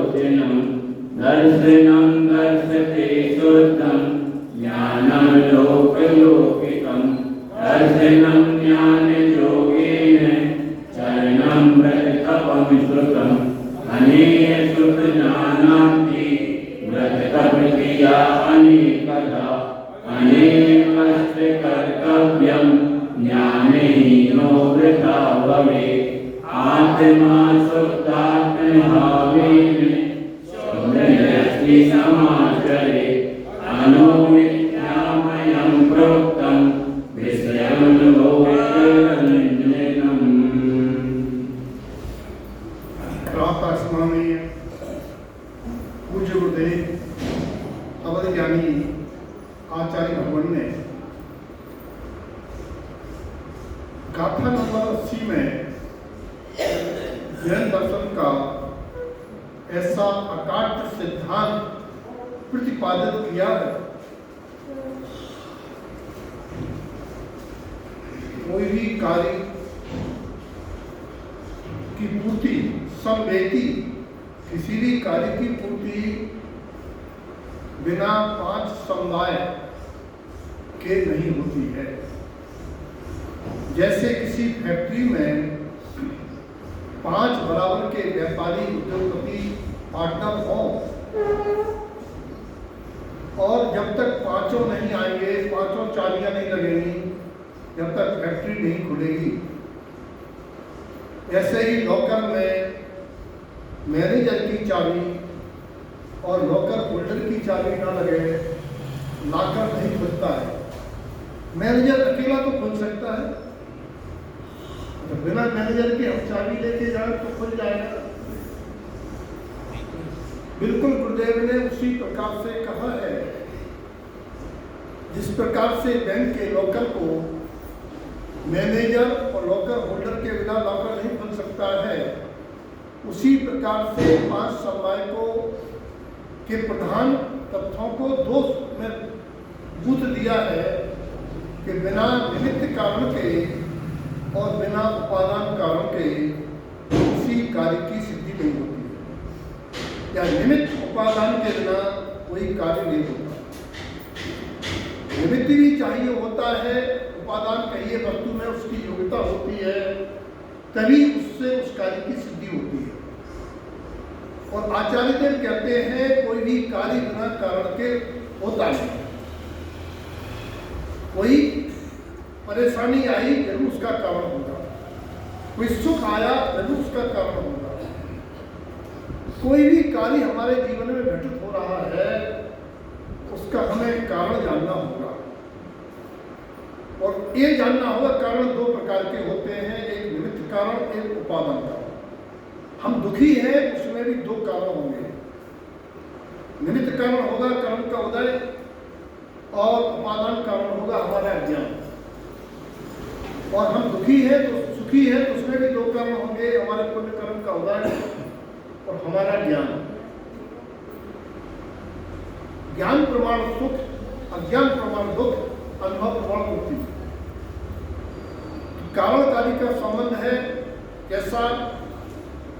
लोचनं दर्शनं दर्शते शुद्धं ज्ञानं लोकलौकिकं दर्शनं ज्ञानयोगेन चरणं व्रततपं श्रुतं अनेन श्रुतज्ञानान्ति व्रततपक्रिया अनेकधा अनेकस्य कर्तव्यं ज्ञानहीनो वृथा भवेत् आत्मा शुद्धात्मभावेन शुद्धयस्ति समाचरे अनुमिथ्यामयं प्रोक्तं विषयं लोकरञ्जनम्। प्रातः स्मरणीय पूज्य गुरुदेव अवध ज्ञानी आचार्य भगवान ने गाथा नंबर 80 में जैन दर्शन का ऐसा अकाट्य सिद्धांत प्रतिपादित किया है। कोई भी कार्य की पूर्ति समवेती किसी भी कार्य की पूर्ति बिना 5 समवाय के नहीं होती है। जैसे किसी फैक्ट्री में 5 बराबर के व्यापारी उद्योगपति पार्टनर हो और जब तक 5 नहीं आएंगे, 5 चाबियां नहीं लगेंगी, जब तक फैक्ट्री नहीं खुलेगी। ऐसे ही लॉकर में मैनेजर की चाबी और लॉकर होल्डर की चाबी ना लगे, लॉकर नहीं खुलता है। मैनेजर अकेला तो खुल सकता है, तो बिना मैनेजर के हम चाबी लेके जाए तो खुल जाएगा। बिल्कुल गुरुदेव ने उसी प्रकार से कहा है। जिस प्रकार से बैंक के लॉकर को मैनेजर और लॉकर होल्डर के बिना लॉकर नहीं खुल सकता है, उसी प्रकार से 5 समवाय को के प्रधान तत्वों को 2 में बूझ दिया है कि बिना निमित्त कारण के और बिना उपादान कारण के किसी कार्य की सिद्धि नहीं होती है, या निमित्त उपादान के बिना कोई कार्य नहीं होता। निमित्त भी चाहिए होता है, उपादान कहिए वस्तु में उसकी योग्यता होती है, तभी उससे उस कार्य की सिद्धि होती है। और आचार्य देव कहते हैं कोई भी कार्य बिना कारण के होता नहीं। कोई परेशानी आई जरूर उसका कारण होगा, कोई सुख आया जरूर उसका कारण होगा। कोई भी कार्य हमारे जीवन में घटित हो रहा है, उसका हमें कारण जानना होगा। और ये जानना होगा कारण 2 प्रकार के होते हैं, एक निमित्त कारण, एक उपादान कारण। हम दुखी हैं, उसमें भी 2 कारण होंगे। निमित्त कारण होगा कर्म का उदय, और उपादान कारण होगा हमारा अज्ञान। और हम दुखी हैं तो सुखी हैं तो उसमें भी 2 कारण होंगे, हमारे पुण्य कर्म का उदय और हमारा ज्ञान। ज्ञान प्रमाण सुख, अज्ञान प्रमाण दुख, अनुभव प्रमाण मुक्ति। कारण कार्य का संबंध है। कैसा?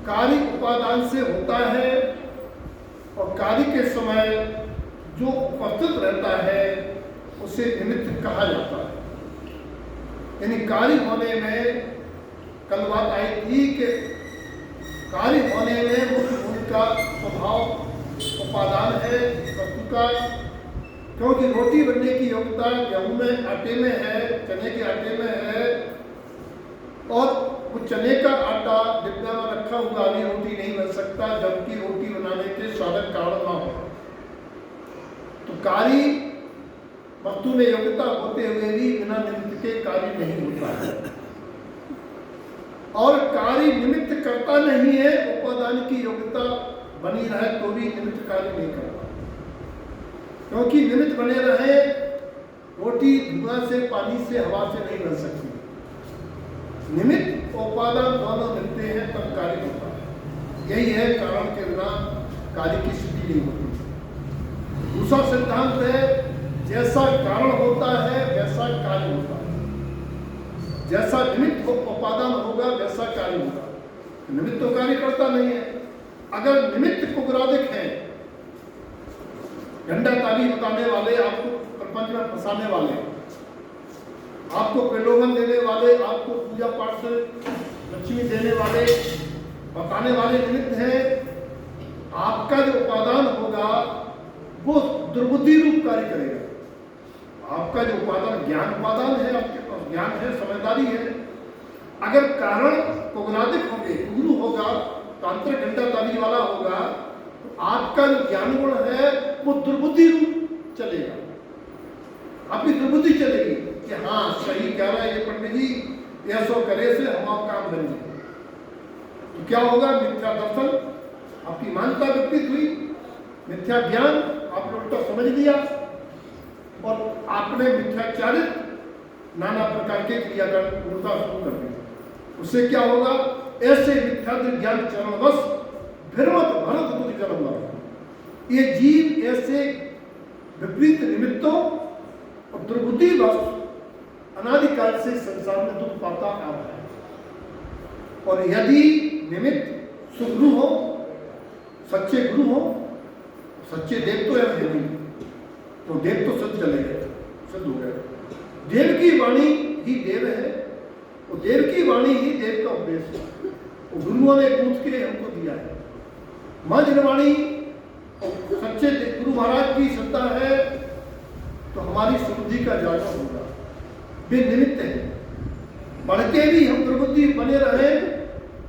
कार्य उपादान से होता है और कार्य के समय जो उपस्थित रहता है उसे निमित्त कहा जाता है। यानी कार्य होने में कल बात आई थी कि कार्य होने में मुख्य भूमिका स्वभाव उपादान है वस्तु का। क्योंकि रोटी बनने की योग्यता गेहूं में आटे में है, चने के आटे में है, और वो चने का आटा डिब्बा में रखा हुआ भी रोटी नहीं बन सकता जबकि रोटी बनाने के साधक कारण ना हो। तो कार्य वस्तु में योग्यता होते हुए भी बिना निमित्त के कार्य नहीं होता है। और कार्य निमित्त करता नहीं है, उपादान की योग्यता बनी रहे तो भी निमित्त कार्य नहीं करता। क्योंकि निमित्त बने रहे, रोटी धुआं से, पानी से, हवा से नहीं बन सकती। निमित्त उपादान दोनों मिलते हैं तब कार्य होता है। यही है कारण के बिना कार्य की सिद्धि नहीं होती। दूसरा सिद्धांत है जैसा कारण होता है वैसा कार्य होता है। जैसा निमित्त उपादान होगा वैसा कार्य होगा। निमित्त तो कार्य करता नहीं है। अगर निमित्त कुगरादिक हैं, घंटा ताली बताने वाले, आपको प्रपंच में फंसाने वाले, आपको प्रलोभन देने वाले, आपको पूजा पाठ से लक्ष्मी देने वाले, बताने वाले निमित्त हैं, आपका जो उपादान होगा वो दुर्बुद्धि रूप कार्य करेगा। आपका जो उपादान ज्ञान उपादान है, आपके पास ज्ञान है, समझदारी है, अगर कारण कुगरादिक होंगे, गुरु होगा, तांत्रिक घंटा ताली वाला होगा, तो आपका जो ज्ञान गुण है वो दुर्बुद्धि रूप चलेगा, आपकी दुर्बुद्धि चलेगी कि हाँ सही कह रहा है ये पंडित जी, ऐसो करे से हम आप काम बन जाए। तो क्या होगा? मिथ्या दर्शन, आपकी मान्यता विपरीत हुई, मिथ्या ज्ञान आपने उल्टा समझ लिया और आपने मिथ्याचारित नाना प्रकार के क्रियाकरण उल्टा शुरू कर दिया। उससे क्या होगा? ऐसे मिथ्या ज्ञान चरणवश भ्रमत भरत बुद्धि जन्म लगा। ये जीव ऐसे विपरीत निमित्तों और दुर्बुद्धिवश अनादिकाल से संसार में दुख पाता आ रहा है। और यदि निमित्त सुगुरु हो, सच्चे गुरु हो, सच्चे देव तो है नहीं, तो देव तो सिद्ध चले गए, सिद्ध हो गए। देव की वाणी ही देव है, और देव की वाणी ही देव का उपदेश है। और गुरुओं ने पूछ के हमको दिया है। मां जनवाणी और सच्चे गुरु महाराज की श्रद्धा है तो हमारी समृद्धि का जागरण होगा। वे निमित्त है, बढ़ के भी हम दुर्बुद्धि बने रहे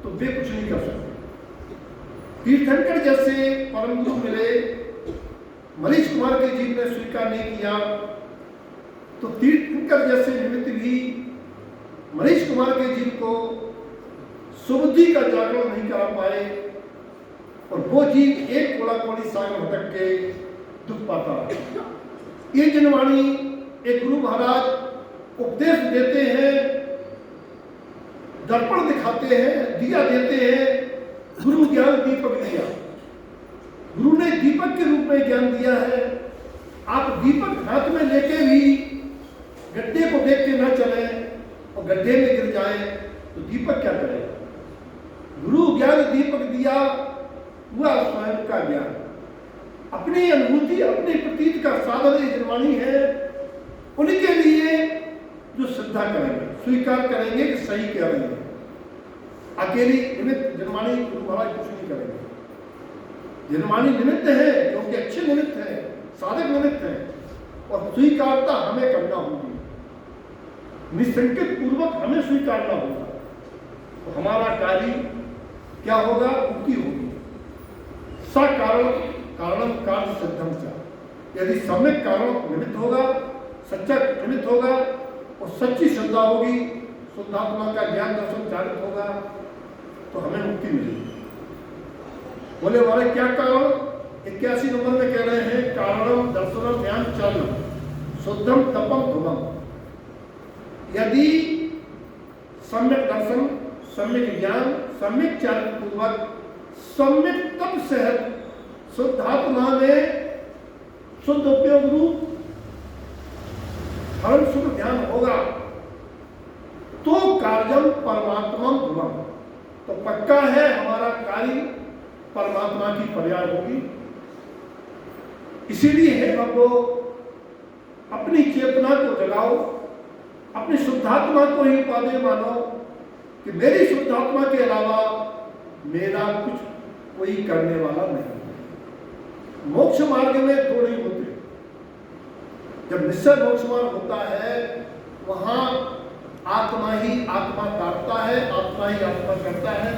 तो वे कुछ नहीं कर सकते। तीर्थंकर जैसे परम गुरु मिले, मनीष कुमार के जीव ने स्वीकार नहीं किया, तो तीर्थंकर जैसे निमित्त भी मनीष कुमार के जीव को सुबुद्धि का जागरण नहीं करा पाए, और वो जीव एक कोला कोली सागर भटक के दुख पाता। ये जनवाणी एक गुरु महाराज उपदेश देते हैं, दर्पण दिखाते हैं, दिया देते हैं, गुरु ज्ञान दीपक दिया। गुरु ने दीपक के रूप में ज्ञान दिया है। आप दीपक हाथ में लेके भी गड्ढे को देख के न चले और गड्ढे में गिर जाए तो दीपक क्या करेगा? गुरु ज्ञान दीपक दिया, हुआ स्वयं का ज्ञान, अपनी अनुभूति, अपनी प्रतीत का साधन जनवाणी है। उनके लिए जो श्रद्धा करेंगे, स्वीकार करेंगे कि सही कह रहे हैं। अकेली निमित्त जनवाणी गुरु महाराज कुछ नहीं करेंगे। जनवाणी निमित्त है क्योंकि अच्छे निमित्त है, साधक निमित्त है, और स्वीकारता हमें करना होगी, निसंकित पूर्वक हमें स्वीकारना होगा। तो हमारा कार्य क्या होगा? मुक्ति होगी। सकारण कारणम कार्य सिद्धम च। यदि सम्यक कारण निमित्त होगा, सच्चा निमित्त होगा और सच्ची श्रद्धा होगी, शुद्धात्मा का ज्ञान दर्शन चालित होगा, तो हमें मुक्ति मिलेगी। बोले वाले क्या कारण? 81 नंबर में कह रहे हैं, कारणम दर्शनम ज्ञान चालम शुद्धम तपम ध्रुवम। यदि सम्यक दर्शन, सम्यक ज्ञान, सम्यक चारित पूर्वक, सम्यक तप सहित शुद्धात्मा में शुद्ध उपयोग रूप धर्म शुद्ध ध्यान होगा, तो कार्यम परमात्मा ध्रुवम, तो पक्का है हमारा कार्य परमात्मा की पर्याय होगी। इसीलिए है भगवो, अपनी चेतना को जगाओ, अपनी शुद्धात्मा को ही उपादेय मानो कि मेरी शुद्धात्मा के अलावा मेरा कुछ कोई करने वाला नहीं। मोक्ष मार्ग में दो नहीं होते। जब निश्चय मोक्ष मार्ग होता है, वहां आत्मा ही आत्मा काटता है, आत्मा ही आत्मा करता है।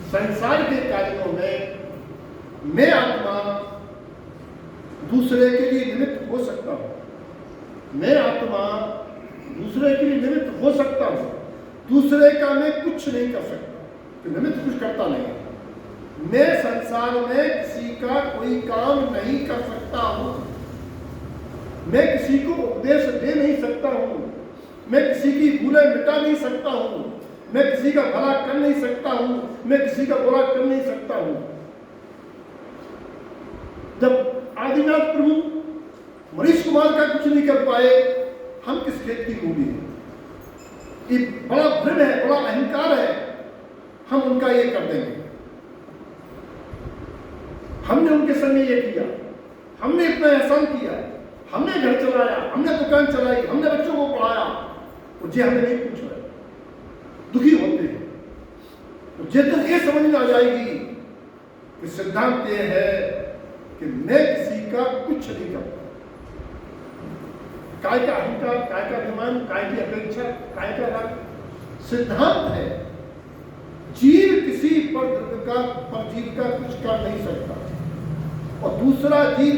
संसार के कार्यों में मैं आत्मा दूसरे के लिए निमित्त हो सकता हूं, मैं आत्मा दूसरे के लिए निमित्त हो सकता हूं, दूसरे का मैं कुछ नहीं कर सकता, तो निमित्त कुछ करता नहीं। मैं संसार में किसी का कोई काम नहीं कर सकता हूं, मैं किसी को उपदेश दे नहीं सकता हूं, मैं किसी की भूलें मिटा नहीं सकता हूं, मैं किसी का भला कर नहीं सकता हूं, मैं किसी का बुरा कर नहीं सकता हूं। जब आदिनाथ प्रभु मनीष कुमार का कुछ नहीं कर पाए, हम किस खेत की मूली हैं? ये बड़ा भ्रम है, बड़ा अहंकार है, हम उनका ये कर देंगे। हमने उनके संग ये किया, हमने इतना एहसान किया, हमने घर चलाया, हमने दुकान चलाई, हमने बच्चों को पढ़ाया, मुझे हमें नहीं पूछ रहे, दुखी होते हैं। तो जब तक ये समझ में आ जाएगी कि सिद्धांत ये है कि मैं किसी का कुछ नहीं करता, काय का अहंकार, काय का अभिमान, काय की अपेक्षा, काय का राग, सिद्धांत है जीव किसी पर द्रव्य का, पर जीव का कुछ कर नहीं सकता, और दूसरा जीव,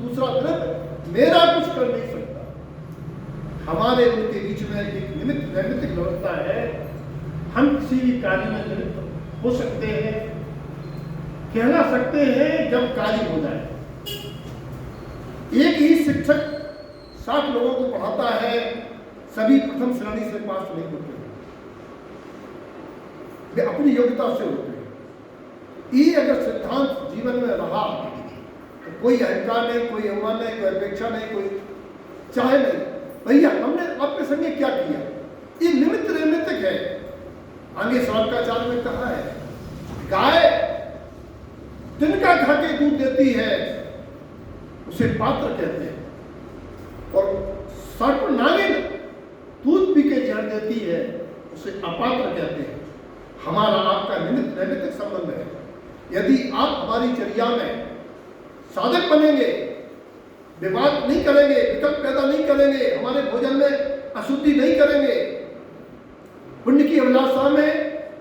दूसरा द्रव्य मेरा कुछ कर नहीं सकता। हमारे उनके बीच में एक निमित्त नैमित्तिक व्यवस्था है। हम किसी भी कार्य में निमित्त हो सकते हैं, कहला सकते हैं जब कार्य हो जाए। एक ही शिक्षक 60 लोगों को पढ़ाता है, सभी प्रथम श्रेणी से पास नहीं होते, वे अपनी योग्यता से होते हैं। ये अगर सिद्धांत जीवन में रहा तो कोई अहंकार नहीं, कोई अभिमान नहीं, कोई अपेक्षा नहीं, कोई चाहे नहीं, भैया हमने अपने संगे क्या किया, ये निमित्त नैमित्तिक है। आगे श्रावकाचार्य में कहा है, गाय तिनका खा के दूध देती है उसे पात्र कहते हैं, और सर्प नागिन दूध पी के जहर देती है उसे अपात्र कहते हैं। हमारा आपका निमित्त नैमित्तिक संबंध है। यदि आप हमारी चर्या में साधक बनेंगे, विवाद नहीं करेंगे, विकल्प पैदा नहीं करेंगे, हमारे भोजन में अशुद्धि नहीं करेंगे, पुण्य की अभिलाषा में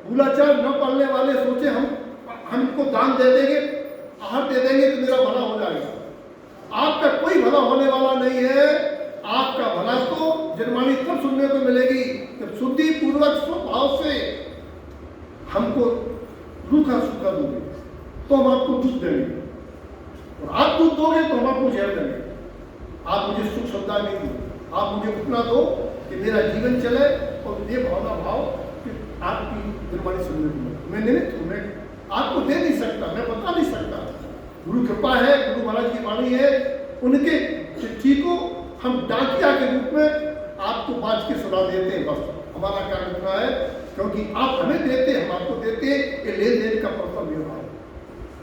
भूलाचार न पालने वाले सोचे हमको दान दे देंगे, आहार दे देंगे तो मेरा भला हो जाएगा। आपका कोई भला होने वाला नहीं है। आपका भला तो जनवाणी तब सुनने को मिलेगी जब शुद्धि पूर्वक स्वभाव से हमको रूखा सूखा दोगे तो हम आपको दूध देंगे, और आप दूध दोगे तो हम आपको जहर देंगे। आप मुझे सुख सुविधा नहीं दो, आप मुझे उतना दो कि मेरा जीवन चले, और ये भावना भाव कि आपकी गुरबाणी सुनने को मिले। मैं निमित्त हूँ, मैं आपको दे नहीं सकता, मैं बता नहीं सकता। गुरु कृपा है, गुरु महाराज की वाणी है, उनके चिट्ठी को हम डाकिया के रूप में आपको बांट के सुना देते हैं। बस हमारा काम इतना है, क्योंकि आप हमें देते, हम आपको देते, ये लेन देन का प्रथम व्यवहार है,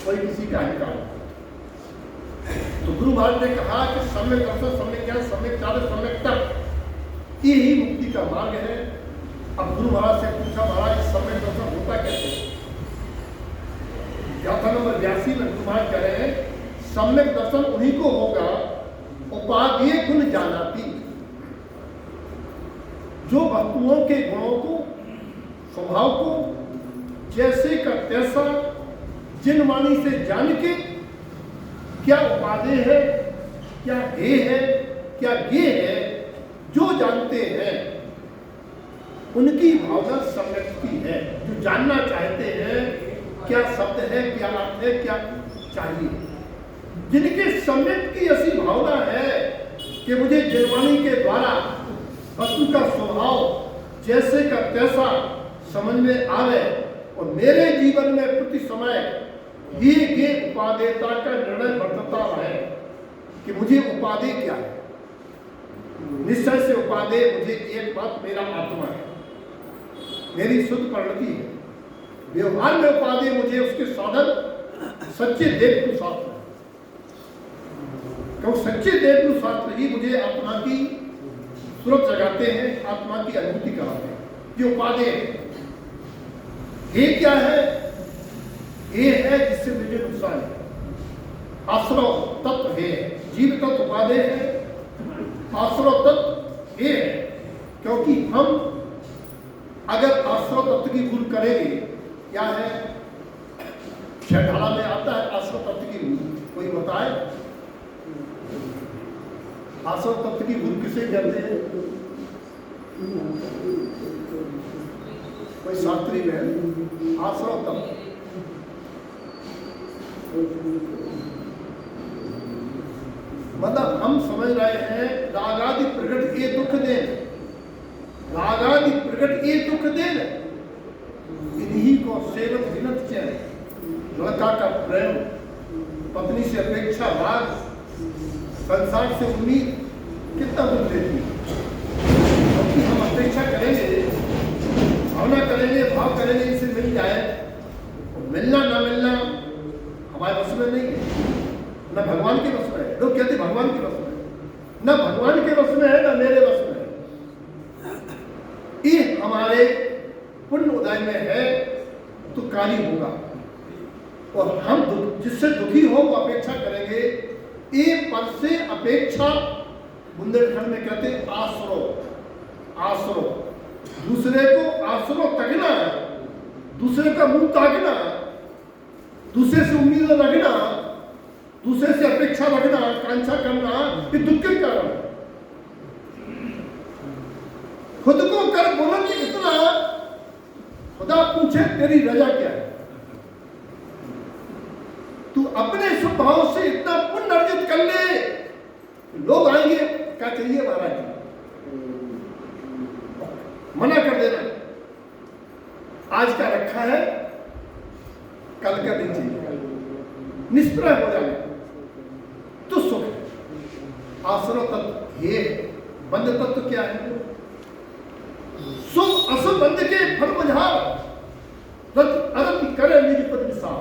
कोई किसी का अहंकार। तो गुरु महाराज ने कहा कि सम्यक दर्शन, सम्यक ज्ञान, सम्यक चार्य, सम्यक तर्क, ये ही मुक्ति का मार्ग है। अब गुरु महाराज से पूछा, महाराज सम्यक दर्शन होता कैसे? गाथा नंबर 82 में गुरु महाराज कह रहे हैं, सम्यक दर्शन उन्हीं को होगा उपाधि गुण जानाती, जो वस्तुओं के गुणों को, स्वभाव को जैसे का तैसा जिन वाणी से जान के क्या उपाधि है, क्या हे है, क्या गे है, जो जानते हैं उनकी भावना सम्यक की है। जो जानना चाहते हैं क्या शब्द है, क्या अर्थ है, क्या चाहिए, जिनके सम्यक की ऐसी भावना है कि मुझे जनवाणी के द्वारा वस्तु का स्वभाव जैसे का तैसा समझ में आवे, और मेरे जीवन में प्रति समय ये उपादेयता का निर्णय बरतता है कि मुझे उपादेय क्या है। निश्चय से उपादेय मुझे एक बात, मेरा आत्मा है, मेरी शुद्ध प्रवृत्ति है। व्यवहार में उपादेय मुझे उसके साधन सच्चे देवगुरु शास्त्र है, क्योंकि सच्चे देवगुरु शास्त्र ही मुझे आत्मा की सूरत जगाते हैं, आत्मा की अनुभूति कराते हैं। ये उपादेय है। ये क्या है? ये है जिससे मुझे नुकसान है। आश्रव तत्व है, जीव तत्व उपादेय है, आश्रव तत्व ये है, क्योंकि हम अगर आश्रव तत्व की भूल करेंगे, क्या है छठाला में आता है आश्रव तत्व की भूल, कोई बताए आश्रव तत्व की भूल किसे कहते हैं? कोई शास्त्री में आश्रव तत्व मतलब हम समझ रहे हैं रागादि प्रकट ये दुख देन, रागादि प्रकट ये दुख देन, इन्हीं को सेवक विनत चैन, लड़का का प्रेम, पत्नी से अपेक्षा, राग, संसार से उम्मीद कितना दुख देती है। क्योंकि हम अपेक्षा करेंगे, भावना करेंगे, भाव करेंगे इसे मिल जाए, और मिलना ना मिलना हमारे वश में नहीं है, न भगवान के वश में है। लोग कहते भगवान के वश में है, न भगवान के वश में है, न मेरे वश में है। ये हमारे पुण्य उदय में है तो कार्य होगा, और हम जिससे दुखी हो वो अपेक्षा करेंगे। ये पद से अपेक्षा बुंदेलखंड में कहते हैं आसरो, आसरो, दूसरे को आसरो तकना, दूसरे का मुंह ताकना, दूसरे से उम्मीद रखना, दूसरे से अपेक्षा रखना, कांक्षा करना, ये दुख के कारण है। खुद को कर बुलंद इतना, खुदा पूछे तेरी रजा क्या है। तू अपने स्वभाव से इतना पुण्य अर्जित कर ले, लोग आएंगे क्या चाहिए महाराज जी, मना कर देना, आज का रखा है कल का नहीं चाहिए, निष्प्रय हो जाए तो सुख है। आसरो तत्व ये बंध तत्व क्या है? सुख असुख बंध के फल बुझाव अरत करे निज पद विसार,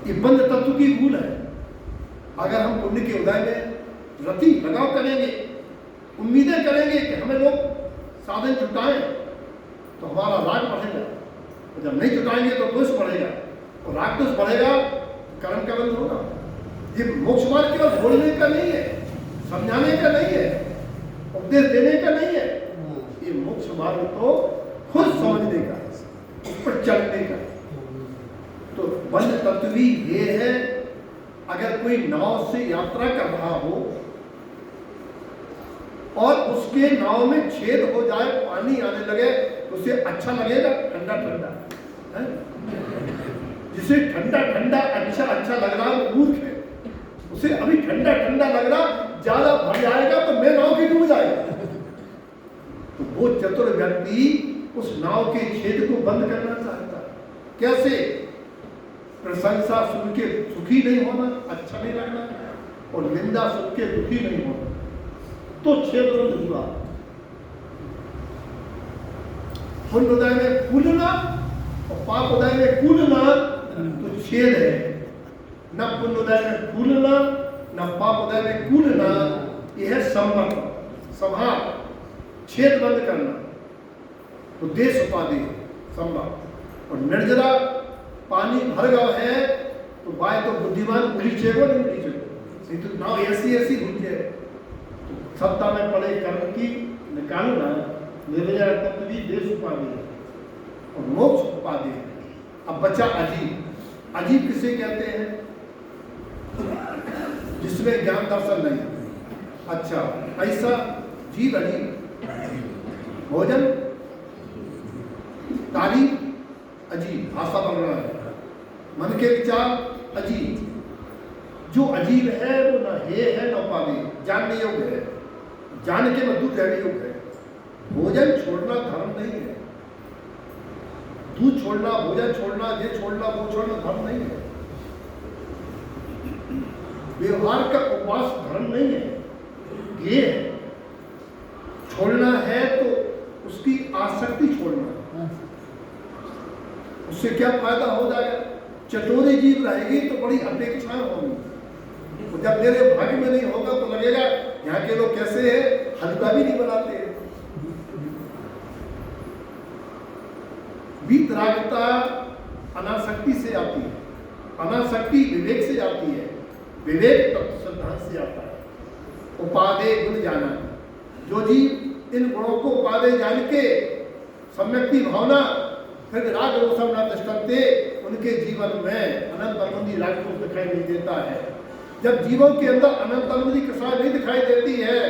ये बंध तत्व की भूल है। अगर हम पुण्य के उदय में रति लगाव करेंगे, उम्मीदें करेंगे कि हमें लोग साधन जुटाएं तो हमारा राग बढ़ेगा, और जब नहीं जुटाएंगे तो दोष बढ़ेगा, और राग दोष बढ़ेगा कर्म का बंध होगा। ये मोक्ष मार्ग केवल बोलने का नहीं है, समझाने का नहीं है, उपदेश देने का नहीं है, ये मोक्ष मार्ग तो खुद समझने का, उस पर चलने का। तो बंध तत्व ये है, अगर कोई नाव से यात्रा कर रहा हो और उसके नाव में छेद हो जाए, पानी आने लगे, उसे अच्छा लगेगा ठंडा ठंडा, जिसे ठंडा ठंडा अच्छा अच्छा लग रहा है मूर्ख है। उसे अभी ठंडा ठंडा लग रहा, ज्यादा भर जाएगा तो मैं नाव की डूब जाएगा। तो वो चतुर व्यक्ति उस नाव के छेद को बंद करना चाहता है। कैसे? प्रशंसा सुन के सुखी नहीं होना, अच्छा नहीं लगना, और निंदा सुन के दुखी नहीं होना, तो छेद बंद हुआ। पुण्य उदय में फूलना और पाप उदय में कूदना तो छेद है। न पुण्य उदय में फूलना, न पाप उदय में कूदना, यह है संबंध, संभाव, छेद बंद करना, तो देश उपाधि संभव। और निर्जरा पानी भर गया है तो बाय तो बुद्धिमान उलीचेगो नहीं उलीचेगो, नहीं तो नाव ऐसी ऐसी घूमते है। तो सत्ता में पड़े कर्म की निकालो ना, निर्जरा तत्व भी देश उपाधि है और मोक्ष उपाधि है। अब बचा अजीब। अजीब किसे कहते हैं? जिसमें ज्ञान दर्शन नहीं। अच्छा, ऐसा जीव अजीब, भोजन तारीफ अजीब, भाषा बन रहा है, मन के विचार अजीब। जो अजीब है वो न हे है न उपाधि, जानने योग्य है, जान के मत दूध रहने योग्य है। भोजन छोड़ना धर्म नहीं है, दूध छोड़ना, भोजन छोड़ना, ये छोड़ना, वो छोड़ना धर्म नहीं है। व्यवहार का उपवास धर्म नहीं है, ये है। छोड़ना है तो उसकी आसक्ति छोड़ना, उससे क्या फायदा हो जाएगा? चटोरे जीव रहेगी तो बड़ी अपेक्षाएं होंगी, तो जब मेरे भाग्य में नहीं होगा तो लगेगा यहाँ के लोग कैसे हैं, हलवा भी नहीं बनाते। वीतरागता अनासक्ति से आती है, अनासक्ति विवेक से आती है, विवेक तत्व सिद्धांत से आता है। उपादेय गुण जाना, जो जीव इन गुणों को उपादेय जान के सम्यक्ति भावना फिर राग रोषम न दृष्टन्ते, उनके जीवन में अनंत अनुमति राग को दिखाई नहीं देता है। जब जीवों के अंदर अनंत अनुमति कृष्णा नहीं दिखाई देती है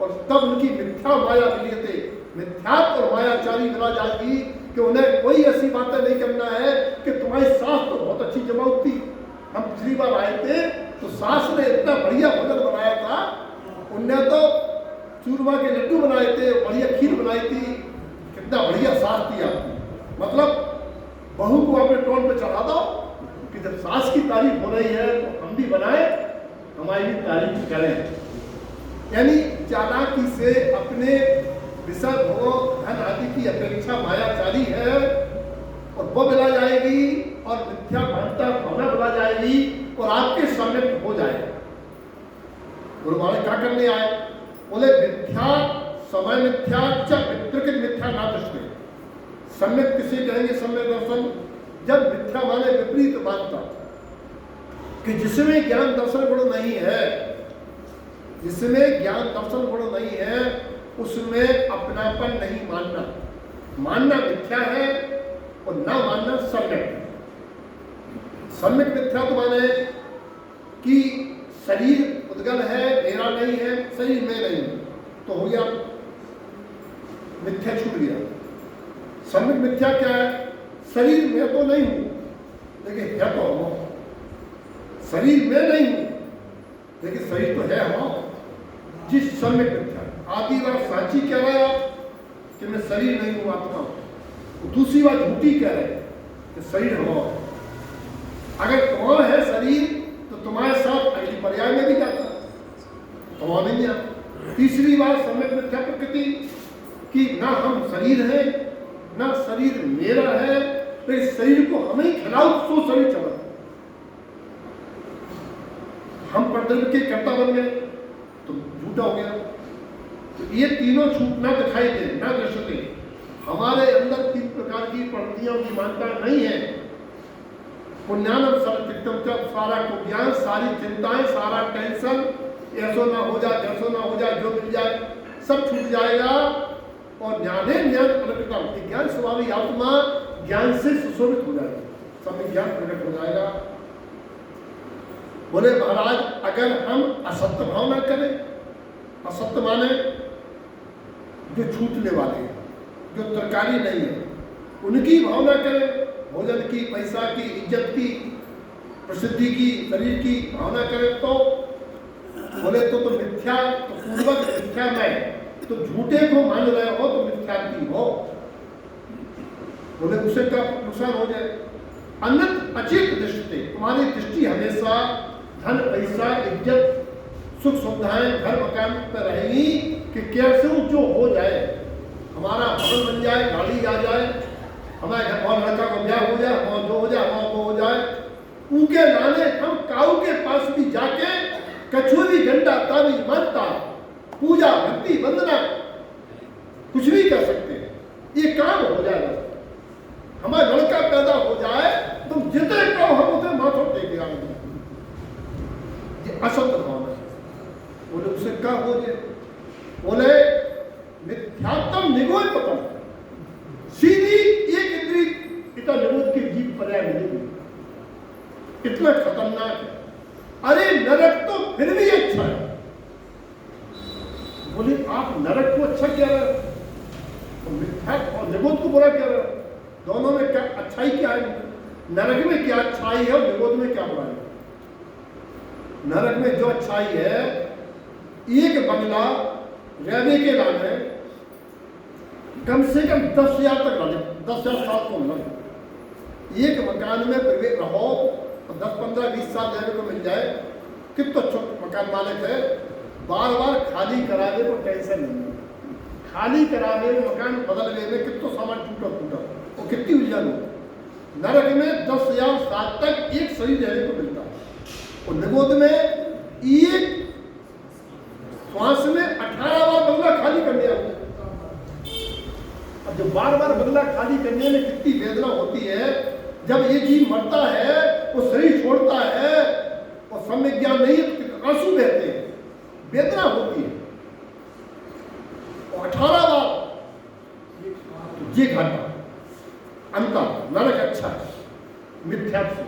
और तब उनकी मिथ्या माया मिलते, मिथ्यात्व और मायाचारी बना जाएगी कि उन्हें कोई ऐसी बातें नहीं करना है कि तुम्हारी सास तो बहुत अच्छी जमावट थी, हम पिछली बार आए थे तो सास ने इतना बढ़िया भोजन बनाया था, उनने तो चूरमा के लड्डू बनाए थे, बढ़िया खीर बनाई थी, कितना बढ़िया सास थी आपकी। मतलब बहू को अपने टोन पे चढ़ा दो कि जब सास की तारीफ हो रही है तो हम भी बनाए, हमारी भी तारीफ करें। यानी चालाकी से अपने विषय भोग धन आदि की अपेक्षा मायाचारी है और वो मिला जाएगी और मिथ्या मानता भावना बना जाएगी और आपके सामने हो जाएगा। गुरु महाराज क्या करने आए? बोले मिथ्या समय मिथ्या च विकृत मिथ्या ना दृष्टि। सम्यक किसे कहेंगे? सम्यक दर्शन जब मिथ्या माने विपरीत मानता, कि जिसमें ज्ञान दर्शन गुण नहीं है, जिसमें ज्ञान दर्शन गुण नहीं है उसमें अपनापन नहीं मानना। मानना मिथ्या है और ना मानना सम्यक। सम्यक मिथ्या तो माने कि शरीर उद्गल है, मेरा नहीं है, शरीर में नहीं, तो हो गया मिथ्या, छूट गया। सम्यक मिथ्या क्या है? शरीर में तो नहीं हूं लेकिन है तो हूं, शरीर में नहीं हूं लेकिन शरीर तो है हमारा, जिस सम्यक मिथ्या। आधी बात साची कह रहा है कि मैं शरीर नहीं हूं, आत्मा हूं। दूसरी बात झूठी कह रहे हैं कि शरीर हमारा। अगर तुम्हारा है शरीर तो तुम्हारे साथ अगली पर्याय में भी जाता है, तुम्हारा नहीं आता। तीसरी बात सम्यक मिथ्या प्रकृति कि ना हम शरीर है ना शरीर मेरा है, तो इस शरीर को हमें ही खिलाओ तो शरीर चला। हम परद्रव्य के कर्ता बन गए तो झूठा हो गया। तो ये तीनों छूट ना दिखाई दे ना दृष्टि। हमारे अंदर 3 प्रकार की प्रवृत्तियों की मानता नहीं है। पुण्यानम सर्वचित्तम च, सारा को ज्ञान, सारी चिंताएं, सारा टेंशन, ऐसो ना हो जाए, जैसो ना हो जाए, जो मिल जाए सब छूट जाएगा। और ज्ञाने ज्ञान प्रकटम, ज्ञान स्वभावी आत्मा ज्ञान से सुशोभित हो जाएगी, सब ज्ञान प्रकट हो जाएगा। बोले महाराज अगर हम असत्य भावना करें, असत्य माने जो छूटने वाले हैं, जो तरकारी नहीं है, उनकी भावना करें, भोजन की, पैसा की, इज्जत की, प्रसिद्धि की, शरीर की भावना करें, तो बोले तो मिथ्या, तो पूर्वक मिथ्या में तो झूठे को मान रहे हो तो मिथ्या की हो। बोले उसे क्या नुकसान हो जाए? अन्यत अचेत दृष्टि, तुम्हारी दृष्टि हमेशा धन, पैसा, इज्जत, सुख सुविधाएं, घर मकान पर रहेगी कि कैसे जो हो जाए, हमारा भवन बन जाए, गाड़ी आ जाए, हमारे घर और लड़का को ब्याह हो जाए, और जो हो जाए हमारा वो हो जाए। उनके लाने हम काऊ के पास भी जाके कछुआ घंटा तावी मानता, पूजा भक्ति वंदना कुछ भी कर सकते हैं, ये काम हो जाएगा। हमारा लड़का पैदा हो जाए, तुम जितने कहो हम उतने माथों टेक आएंगे। असत्य भावना। बोले उसे क्या हो जाए? बोले मिथ्यात्म निगोद पतम, सीधी एक इंद्री इतना निगोद की जीव पर्याय मिलेगी, इतना खतरनाक है। अरे नरक तो फिर भी अच्छा है। बोले आप नरक को अच्छा कह रहे हो, तो मिथ्या और निगोद को बुरा कह रहे हो, दोनों में क्या अच्छाई क्या है? नरक में क्या अच्छाई है और निगोद में क्या बुराई है? नरक में जो अच्छाई है, एक बंगला रहने के लाने कम से कम 10,000 तक लगे, 10,000 साल को लगे। एक मकान में प्रवेश रहो और 10, 15, 20 साल रहने को मिल जाए, कितना छोटे मकान मालिक है, बार बार खाली कराने को टेंशन नहीं है। खाली कराने में, मकान बदलने में कितना सामान टूटा और कितनी उलझन हो। नरक में 10,000 साल तक एक शरीर रहने को मिलता है, और निगोद में एक श्वास में 18 बार बंगला खाली करने आता है। अब जो बार बार बंगला खाली करने में कितनी वेदना होती है, जब ये जीव मरता है, वो शरीर छोड़ता है और सम्यक ज्ञान नहीं है तो आंसू बहते हैं, वेदना होती है। और 18 बार ये घाटा अंतर, नरक अच्छा है मिथ्या से।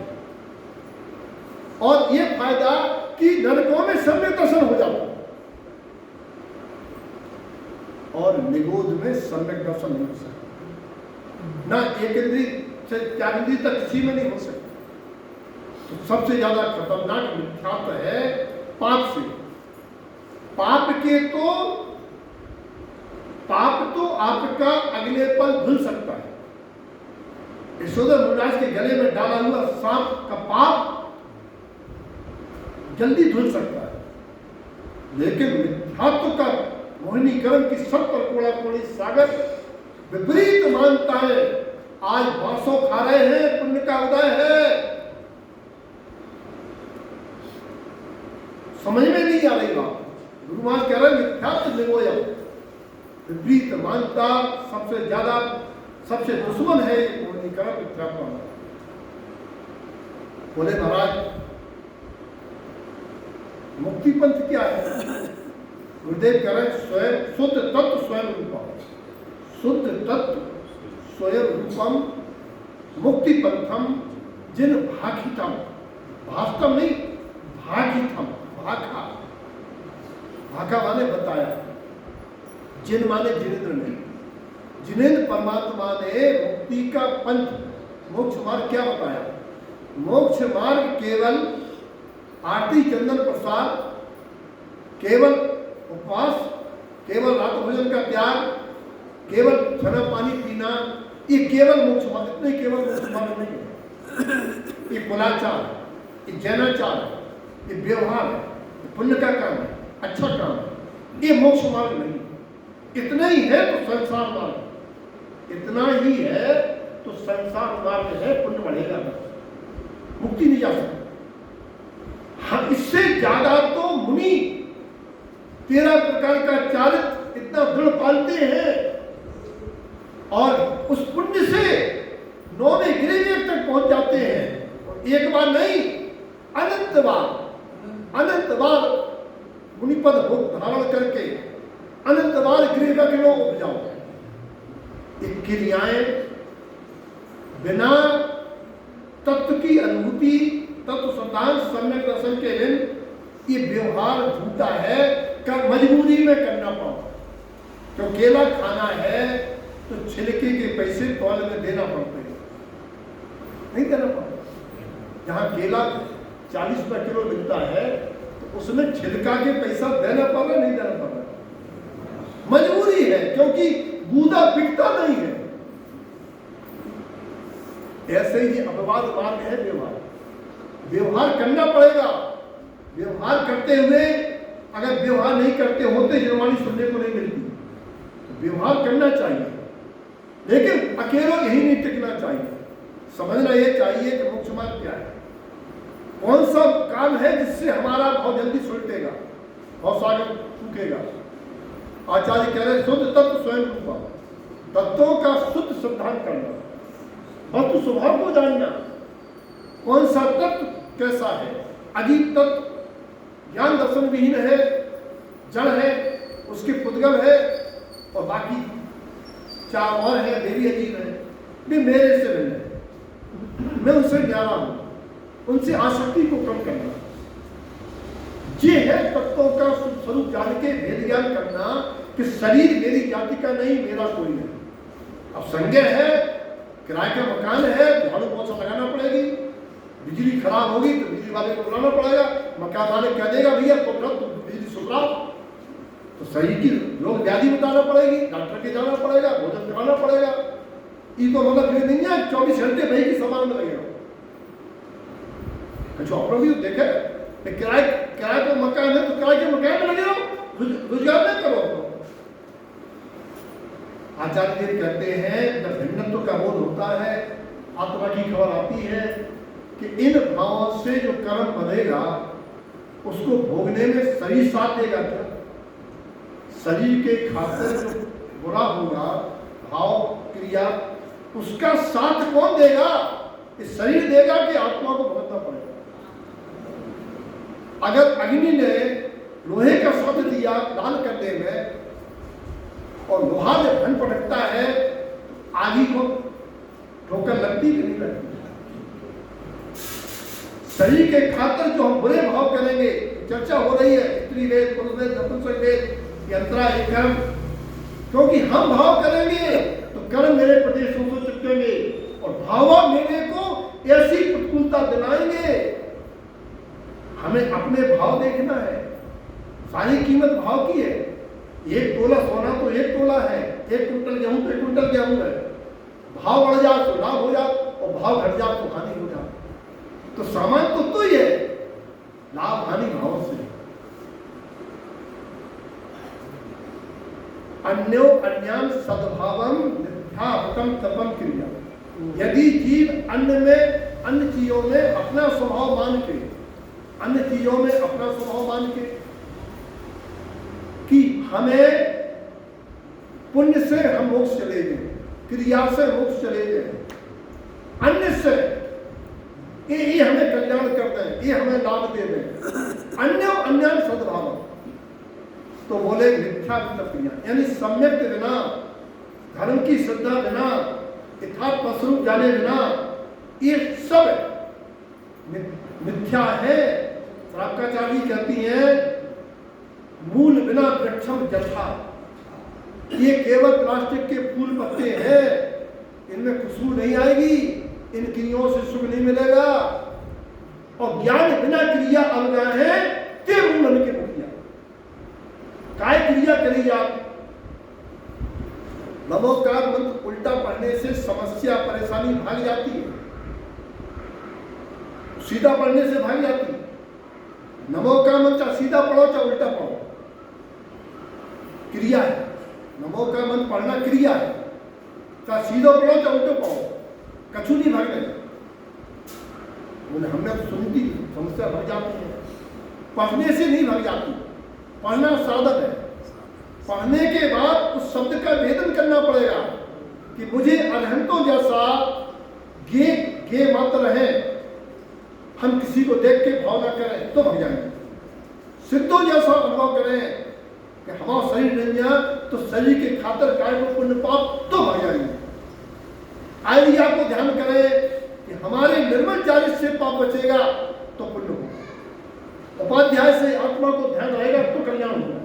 और ये फायदा कि नरकों में सम्यक दर्शन हो जाता है और निगोद में सम्यक दर्शन नहीं हो सकता। ना एक इंद्री से 4 इंद्री तक किसी में नहीं हो सकता। तो सबसे ज्यादा खतरनाक मिथ्यात्व है पाप से। पाप तो आपका अगले पल धुल सकता है। यशोदा महाराज के गले में डाला हुआ सांप का पाप जल्दी धुल सकता है, लेकिन मिथ्यात्व का मोहिनीकरण की सब पर कोड़ा कोड़ी सागर विपरीत मानता है, आज बांसों खा रहे हैं, पुण्य का उदय है। समझ में नहीं आ रही बात। गुरु महाराज कह रहे हैं मिथ्यात्व निगोयम, विपरीत मानता सबसे ज्यादा, सबसे दुश्मन है पूर्णीकरण मिथ्यात्व। बोले महाराज मुक्ति पंथ क्या है? गुरुदेव कह रहे स्वयं शुद्ध तत्व स्वयं रूपम, शुद्ध तत्व स्वयं रूपम मुक्ति पंथम जिन भाखितम, वास्तव नहीं भाखितम, भाखा, भाखा माने बताया, जिन माने जिनेन्द्र ने, जिनेन्द्र परमात्मा ने मुक्ति का पंथ, मोक्ष मार्ग क्या बताया? मोक्ष मार्ग केवल आरती चंदन प्रसाद, केवल उपवास, केवल रात भोजन का त्याग, केवल खाना पानी पीना, ये केवल मोक्ष मार्ग, इतने केवल मोक्ष मार्ग नहीं है। ये कुलाचार, ये जैनाचार, ये व्यवहार है, ये पुण्य का काम है, अच्छा काम है, ये मोक्ष मार्ग नहीं। इतना ही है तो संसार मार्ग, इतना ही है तो संसार मार्ग है, पुण्य बढ़ेगा, मुक्ति नहीं जा सकती। हाँ, इससे ज्यादा तो मुनि 13 प्रकार का चारित्र इतना दृढ़ पालते हैं और उस पुण्य से 9वें गिरिवेश तक पहुंच जाते हैं। एक बार नहीं, अनंत बार, अनंत बार मुनिपद भोग धारण करके अनंत बार गिरिवेश के लोग उपजाओ। ये क्रियाएं बिना तत्व की अनुभूति, तत्व संतान सम्यक दर्शन के दिन ये व्यवहार झूठा है, कर मजबूरी में करना पड़ा। तो केला खाना है तो छिलके के पैसे तौल में देना पड़ते हैं, नहीं देना पड़ता। जहाँ केला 40 रुपये किलो मिलता है तो उसमें छिलका के पैसा देना पड़ रहा, नहीं देना पड़ रहा, मजबूरी है, क्योंकि गूदा बिकता नहीं है। ऐसे ही अपवाद मार्ग है व्यवहार, व्यवहार करना पड़ेगा। व्यवहार करते हुए अगर व्यवहार नहीं करते होते जनवाणी सुनने को नहीं मिलती, तो व्यवहार करना चाहिए, लेकिन अकेला यही नहीं टिकना चाहिए। समझना ये चाहिए कि मोक्ष मार्ग क्या है, कौन सा काम है जिससे हमारा बहुत जल्दी सुलटेगा, बहुत सागर सूखेगा। आचार्य कह रहे शुद्ध तत्व स्वयं रूपा, तत्वों का शुद्ध सिद्धांत करना, वस्तु स्वभाव को जानना, कौन सा तत्व कैसा है। अजीत तत्व ज्ञान दर्शन विहीन है, जड़ है, उसके पुद्गल है, और बाकी चार और है, वे भी अजीत है, वे मेरे से भिन्न है, मैं उनसे न्यारा हूं, उनसे आसक्ति को कम करना। ये है तत्वों का स्वरूप जान के भेद ज्ञान करना कि शरीर मेरी जाति का नहीं, मेरा कोई है। अब संज्ञा है, किराए का मकान है, झाड़ू पोछा लगाना पड़ेगी, बिजली खराब होगी तो बिजली वाले को बुलाना पड़ेगा, मकान मालिक कह देगा भैया तो बिजली सुधराओ, तो शरीर की रोग व्याधि बताना पड़ेगी, डॉक्टर के जाना पड़ेगा, भोजन कराना पड़ेगा। ये तो मतलब फिर नहीं है 24 घंटे भाई की सामान में लगेगा। अपना भी देखे, किराए का मकान है तो किराए के मकान में लगे रहो, रोजगार नहीं करो। आचार्य जी कहते हैं जब भिन्नत्व का बोध होता है, आत्मा की खबर आती है कि इन भावों से जो कर्म बनेगा उसको भोगने में शरीर साथ देगा क्या? शरीर के खातिर जो बुरा होगा भाव क्रिया, उसका साथ कौन देगा? इस शरीर देगा कि आत्मा को भुगतना पड़ेगा। अगर अग्नि ने लोहे का साथ दिया दान करने में और लोहा जब धन पटकता है तो आगी को ठोकर लगती कि नहीं लगती? शरीर के खातिर जो हम बुरे भाव करेंगे, चर्चा हो रही है स्त्री वेद पुरुष वेद नपुंसक वेद यंत्रा एक कर्म, क्योंकि हम भाव करेंगे तो कर्म मेरे प्रति शोषण चिपकेंगे और भाव मेरे को ऐसी प्रतिकूलता दिलाएंगे। हमें अपने भाव देखना है, सारी कीमत भाव की है। एक तोला सोना तो एक तोला है, एक कुंटल गेहूं तो एक कुंटल गेहूं है। भाव बढ़ जाए तो लाभ हो जाए और भाव घट जाए तो हानि हो जाए। तो सामान तो ही है, लाभ हानि भाव से। अन्यो अन्यान सद्भावम मिथ्याभूतम तपम क्रिया। यदि जीव अन्य चीजों में अपना स्वभाव मान के, अन्य चीजों में अपना स्वभाव मान के कि हमें पुण्य से हम मोक्ष चले गए, क्रिया से मोक्ष चले गए, अन्य से ये हमें कल्याण करते हैं, ये हमें लाभ दे दें, अन्य सद्भाव, तो बोले मिथ्या क्रिया, यानी सम्यक बिना, धर्म की श्रद्धा बिना, यथार्थ स्वरूप जाने बिना, ये सब मिथ्या है। श्रावकाचार्य कहती है मूल बिना वृक्षम जथा, ये केवल प्लास्टिक के फूल पत्ते हैं, इनमें खुशबू नहीं आएगी, इन क्रियाओं से सुख नहीं मिलेगा। और ज्ञान बिना क्रिया अलगा है ते मूलन के मुखिया, काय क्रिया करी आप। नमोकार मंत्र उल्टा पढ़ने से समस्या परेशानी भाग जाती है, सीधा पढ़ने से भाग जाती है। नमोकार मंत्र सीधा पढ़ो चाहे उल्टा पढ़ो, क्रिया है। नमोकार मंत्र पढ़ना क्रिया है, चाहे सीधा पढ़ो चाहे उल्टा पढ़ो, कछु नहीं भागने। हमने सुनती समस्या भाग जाती है, पढ़ने से नहीं भाग जाती। पढ़ना साधन है, पढ़ने के बाद उस शब्द का वेदन करना पड़ेगा कि मुझे अरहंतों जैसा गे मत रहे, हम किसी को देख के भाव ना करें तो भाग जाएंगे। सिद्धों जैसा अनुभव करें कि हमारा शरीर नहीं गया तो शरीर के खातर काय को पुण्य पाप तो भाग जाएंगे। आइडिया को ध्यान करें कि हमारे निर्मल चारित्र से पाप बचेगा तो पुण्य होगा, उपाध्याय से आत्मा को ध्यान रहेगा तो कल्याण होगा।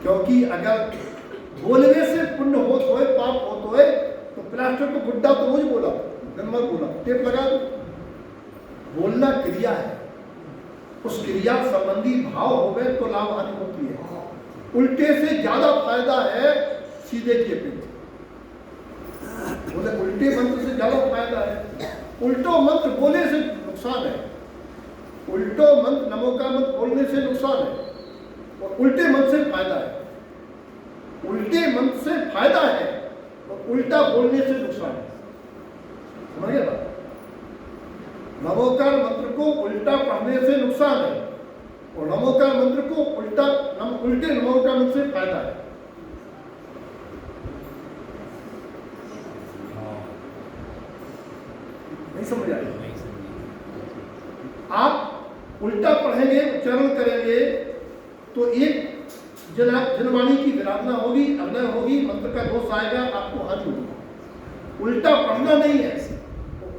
क्योंकि अगर बोलने से पुण्य होत होए पाप होत होए तो प्लास्टर को गुड्डा तो रोज बोला, दिन भर बोला, टेप लगा दो। बोलना क्रिया है, उस क्रिया संबंधी भाव हो गए तो लाभ हानि होती है। उल्टे से ज्यादा फायदा है सीधे की अपेक्षा। बोले उल्टे मंत्र से ज्यादा फायदा है, उल्टो मंत्र बोले से नुकसान है। उल्टो मंत्र नमोकार मंत्र बोलने से नुकसान है और उल्टे मंत्र से फायदा है। उल्टे मंत्र से फायदा है और उल्टा बोलने से नुकसान है। समझ गए बात? नमोकार मंत्र को उल्टा पढ़ने से नुकसान है और नमोकार मंत्र को उल्टे नमोकार मंत्र से फायदा है। नहीं समझ आए? आप उल्टा पढ़ेंगे, उच्चारण करेंगे तो एक जनवाणी की विराधना होगी, अग्नय होगी, मंत्र का दोष आएगा, आपको हानि होगी। उल्टा पढ़ना नहीं है,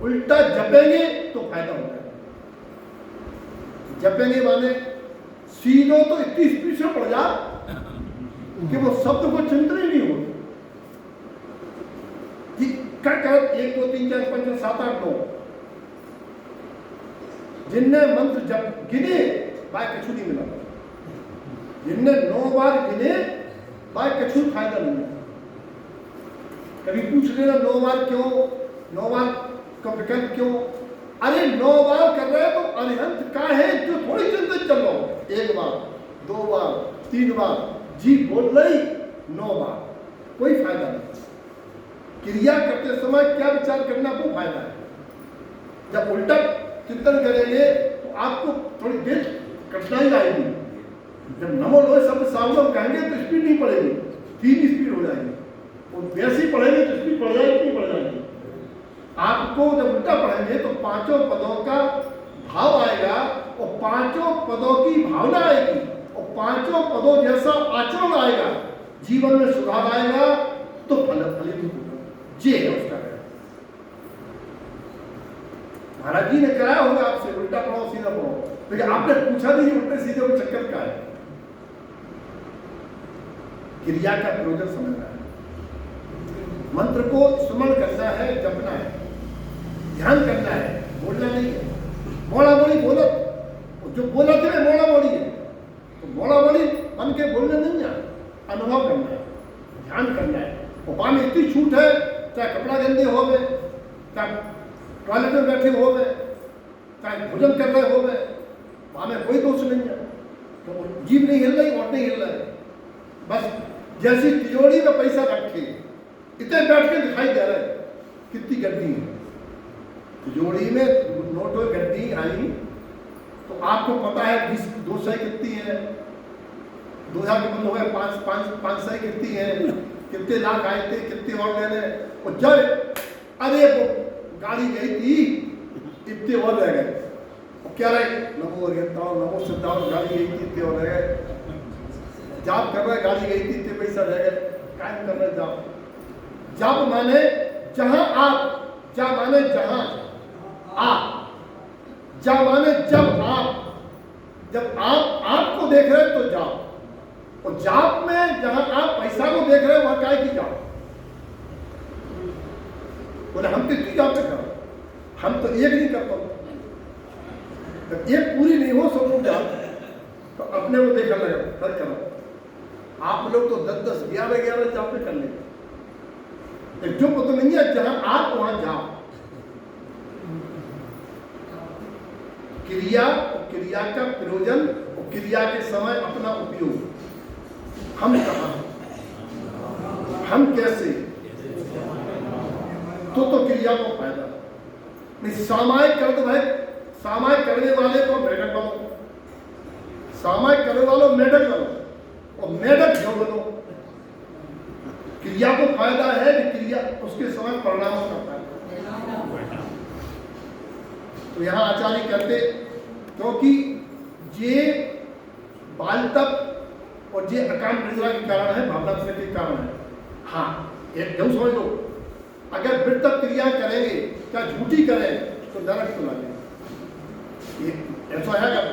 उल्टा जपेंगे तो फायदा होगा। जपेंगे माने सीधो तो इतनी स्पीड से पढ़ जा कि वो शब्द को चिंतन ही नहीं हो कि कर 1 2 3 4 5 6 7 8 9 जिनने मंत्र जब गिने बाय कछु नहीं मिला, जिनने 9 बार गिने बाय कछु फायदा नहीं मिला। कभी पूछ लेना 9 बार क्यों, 9 बार का विकल्प क्यों? अरे 9 बार कर रहे तो अरिहंत का है जो थोड़ी चिंतित चल रहा हो। 1 बार 2 बार 3 बार जी बोल रही 9 बार, कोई फायदा नहीं। क्रिया करते समय क्या विचार करना वो फायदा है। जब उल्टा चिंतन करेंगे तो आपको थोड़ी देर कठिनाई आएगी। जब नमो लोहे शब्द सामने कहेंगे तो स्पीड नहीं पड़ेगी, 3 स्पीड हो जाएगी। और वैसे ही पढ़ेंगे तो स्पीड बढ़ जाएगी, नहीं बढ़ जाएगी। आपको जब उल्टा पढ़ेंगे तो 5 पदों का भाव आएगा और 5 पदों की भावना आएगी और 5 पदों जैसा आचरण आएगा, जीवन में सुधार आएगा तो फलित होगा। ये है उसका। महाराज जी ने कराया होगा आपसे उल्टा पढ़ो सीधा पढ़ो, लेकिन आपने पूछा नहीं उल्टे सीधे को चक्कर का है। क्रिया का प्रयोजन समझना है, मंत्र को स्मरण करना है, जपना है, ध्यान करना है, बोलना नहीं है। मोड़ा मोड़ी बोलो, जो बोला थे मोड़ा मोड़ी है तो मोड़ा मोड़ी बन के बोलने नहीं है, अनुभव करना है, ध्यान करना है। उपाय में इतनी छूट है, चाहे कपड़ा गंदे हो गए, चाहे टॉयलेट में बैठे हो गए, चाहे भोजन कर रहे हो गए, वहां में कोई दोष नहीं है। तो जीभ नहीं हिल रही, और नहीं हिल रहे, बस जैसी तिजोरी में पैसा रखे इतने बैठ के दिखाई दे रहे, कितनी गड्डी है, तिजोरी में नोटों की गड्डी आई तो आपको पता है 200 कितनी है, 2000 के बंद हो गए, 500 कितनी है, कितने लाख आए थे, कितने और लेने। और जब अरे वो गाड़ी गई थी इतने और रह गए, और क्या रहे, नमो नमो सिद्धार्थ, गाड़ी गई थी इतने और रह गए। जाप कर रहे, गाड़ी गई थी इतने पैसा रह गए, कायम कर रहे जाप। जाप माने जहां आप, जा माने जहां आप, जा माने जब आप आपको देख रहे तो जाप, और जाप में जहां आप पैसा को देख रहे हो वहां काय की जाप। बोले हम तो इतनी जाप कर, हम तो एक नहीं कर पाते, जब एक पूरी नहीं हो सब लोग जाप तो अपने को देखने लगे हर करो। आप लोग तो 10-10, 11-11 जापे कर लेंगे, जो पता नहीं है जहां आप वहां जाप। क्रिया और क्रिया का प्रयोजन और क्रिया के समय अपना उपयोग, हम कहाँ, हम कैसे, तो क्रिया को फायदा नहीं। सामायिक कर दो भाई, सामायिक करने वाले को मेढक बनो, सामायिक करने वालों मेढक बनो, और मेढक जो बनो। क्रिया को फायदा है कि क्रिया उसके समय परिणामों का फायदा। तो यहाँ आचार्य कहते क्योंकि ये बाल तप और ये अकाम निद्रा के कारण है, भावना के कारण है। हाँ एक ढंग समझ लो, अगर वृत्तप क्रिया करेंगे क्या झूठी करें तो नरक तो लगे। ऐसा है अगर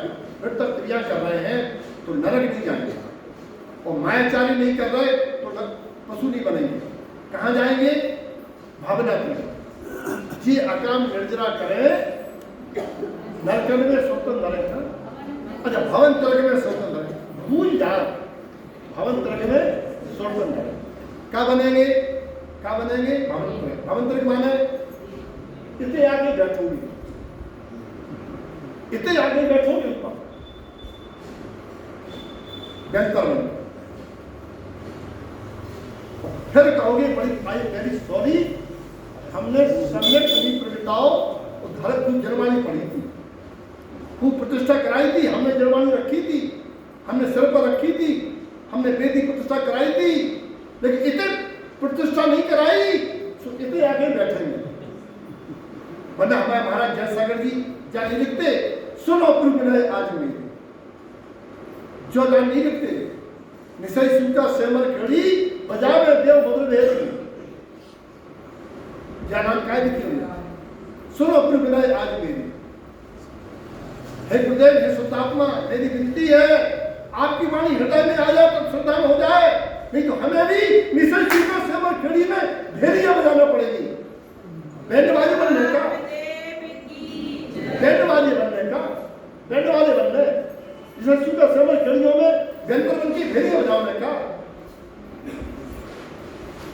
वृत्तप क्रिया कर रहे हैं तो नरक नहीं जाएंगे, और मायाचारी नहीं कर रहे तो पशु नहीं बनेंगे। कहाँ जाएंगे, भावना क्रिया। जी अकाम निर्जरा करें नरकन में स्वतंत्र नरक, अच्छा भवन तर्क में स्वतंत्र नरक, भूल जा भवन तर्क में स्वतंत्र नरक। क्या बनेंगे, क्या बनेंगे, भवन तर्क। भवन तर्क माने इतने आगे बैठोगे, इतने आगे बैठोगे बेहतर बन, फिर कहोगे बड़ी भाई वेरी सॉरी, हमने सम्यक नहीं प्रवृत्ताओं और धर्म खूब जरवानी पड़ी थी, खूब प्रतिष्ठा कराई थी, हमने जरवानी रखी थी, हमने सिर पर रखी थी, हमने वेदी प्रतिष्ठा कराई थी, लेकिन इतने प्रतिष्ठा नहीं कराई तो इतने आगे बैठेंगे। वरना हमारे महाराज जयसागर जी जाके लिखते, सुनो प्रभु आज में जो लाइन नहीं लिखते, निशय सूखा सेमर खड़ी बजावे देव बदल भेद, क्या नाम क्या लिखे हुए, सुनो अपनी विनय आज मेरी। हे गुरुदेव, हे सुतात्मा, मेरी विनती है आपकी वाणी हृदय में आ जाए तो श्रद्धा हो जाए, नहीं तो हमें भी निशय सूखा सेमर खड़ी में भेड़ियां बजाना पड़ेगी। बैंडबाजी बनने का, बैंडबाजी बनने का, बैंडबाजी बनने निशय सूखा सेमर खड़ियों में गणपति की भेड़ियां बजाने का।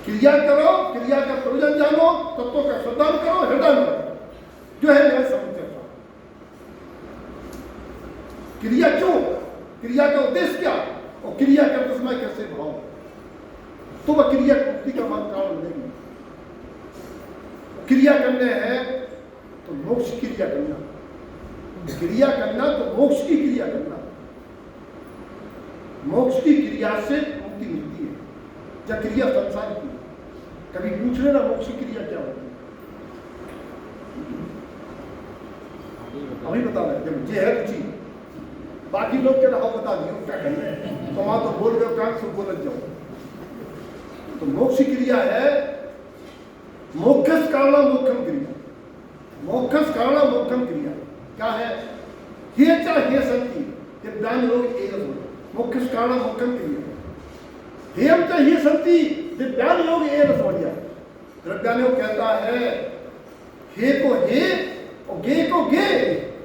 क्रिया करो, क्रिया का प्रयोजन जानो, तत्वों का श्रद्धा करो, हृदय में जो है मेरा समझ। क्रिया क्यों, क्रिया का उद्देश्य क्या, और क्रिया करते समय कैसे भाव, तो वह क्रिया मुक्ति का मान कारण बनेगी। क्रिया करने हैं तो मोक्ष की क्रिया करना, क्रिया करना तो मोक्ष की क्रिया करना। मोक्ष की क्रिया से मुक्ति मिलती है, जब क्रिया संसार की। कभी पूछ लेना मोक्ष की क्रिया क्या होती है, अभी बता रहे जब जे है रुचि, बाकी लोग क्या रहा बता दिए क्या करना है, तो वहां तो बोल रहे हो काम से बोल जाओ। तो मोक्ष क्रिया है मोक्षस कारण मोक्षम क्रिया, मोक्षस कारण मोक्षम क्रिया क्या है, ये चाहिए शक्ति दिव्यांग लोग एक मोक्षस कारण मोक्षम क्रिया, हेम चाहिए शक्ति दिव्यांग योग ये रसोड़िया। द्रव्यान योग कहता है हे को हे और गे को गे,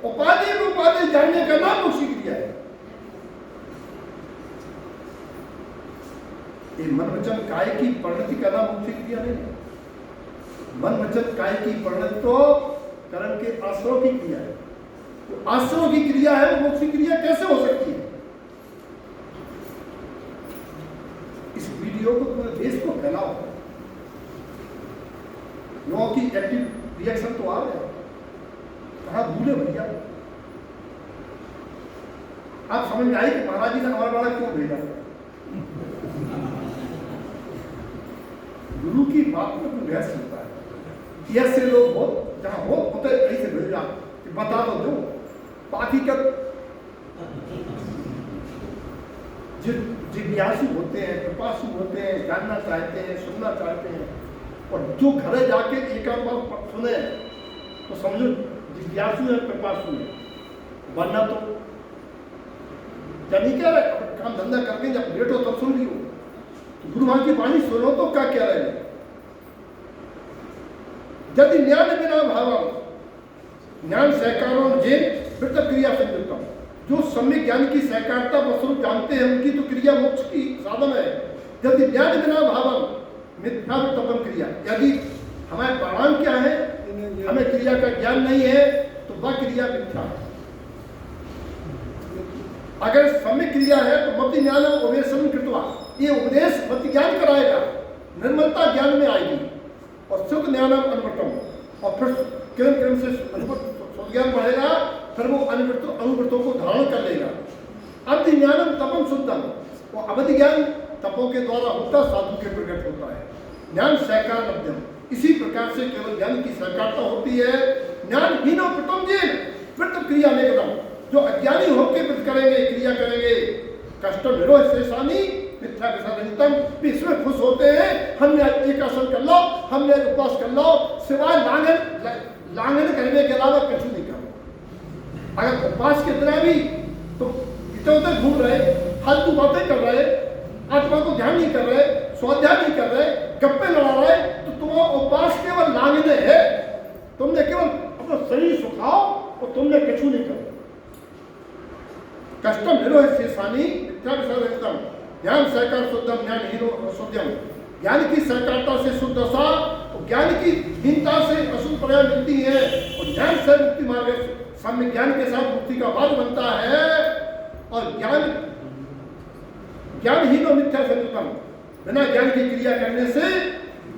उपाधि को उपाधि जानने का नाम मोक्ष क्रिया है। ये मन वचन काय की परिणति का नाम मोक्ष क्रिया नहीं। मन वचन काय की परिणति तो कर्म के आश्रव की क्रिया है, तो आश्रव की क्रिया है, वो मोक्ष क्रिया कैसे हो सकती है। इस वीडियो को पूरे देश को फैलाओ, लोगों की आप समझ में आई कि महाराज जी ने हमारा वाला क्यों भेजा। गुरु की बात में कोई बहस चलता है। ऐसे लोग हो जहां हो होते ऐसे भेजा कि बता दो जो बाकी का जिज्ञासु होते हैं, कृपासु होते हैं, जानना चाहते हैं, सुनना चाहते हैं, और जो घरे जाके एक आध बार सुने तो समझो जिज्ञासु है, कृपासु है, वरना तो नहीं कह रहे काम धंधा करके जब लेट हो तब सुन लियो। तो गुरु महाराज की वाणी सुनो तो क्या कह रहे हैं, यदि ज्ञान बिना भाव ज्ञान सहकारों जे वृत्त क्रिया संयुक्तम, जो सम्यक ज्ञान की सहकारिता स्वरूप जानते हैं उनकी तो क्रिया मोक्ष की साधन है। यदि ज्ञान बिना भाव मिथ्या तपन क्रिया, यदि हमारे परिणाम क्या है, हमें क्रिया का ज्ञान नहीं है तो वह क्रिया मिथ्या है। अगर सम्यक क्रिया है तो मति ज्ञान उपदेशन कृतवा, ये उपदेश मति ज्ञान कराएगा, निर्मलता ज्ञान में आएगी और शुद्ध ज्ञानम अनुवर्तम, और फिर किरण किरण से ज्ञान बढ़ेगा, फिर वो अनुवृत्तों को धारण कर लेगा। अवधि ज्ञानम तपम शुद्धम, वो अवधि ज्ञान तपों के द्वारा होता, साधु के प्रकट होता है। ज्ञान सहकार मध्यम, इसी प्रकार से केवल ज्ञान की सहकारता होती है। ज्ञान हीनो प्रथम जीन वृत्त क्रिया निगम, जो अज्ञानी होकर वृत्त करेंगे, क्रिया करेंगे, कष्ट निरोध शेषानी मिथ्या के साथ रहितम, इसमें खुश होते हैं। हमने एक आसन कर लो, हमने उपवास कर लो, सिवाय लांगन करने के अलावा कुछ नहीं करो। अगर उपवास के तरह भी तो इधर उधर घूम रहे, फालतू बातें कर रहे, आत्मा को ध्यान नहीं कर रहे, स्वाध्याय नहीं कर रहे, गप्पे लड़ा रहे, तो तुम्हारा उपवास केवल लांगने है। तुमने केवल अपना शरीर सुखाओ और तुमने कुछ नहीं करो। कष्टम निरोध शेषानी मिथ्या के साथ रहितम, ज्ञान सहकार शुद्धम ज्ञान हीनो अशुद्धम, ज्ञान की सहकारता से शुद्ध दशा और ज्ञान की हीनता से अशुद्ध पर्याय मिलती है, और ज्ञान से मुक्ति मार्ग सम्य ज्ञान के साथ मुक्ति का मार्ग बनता है। और ज्ञानहीन और मिथ्या संयुक्तम, बिना ज्ञान की क्रिया करने से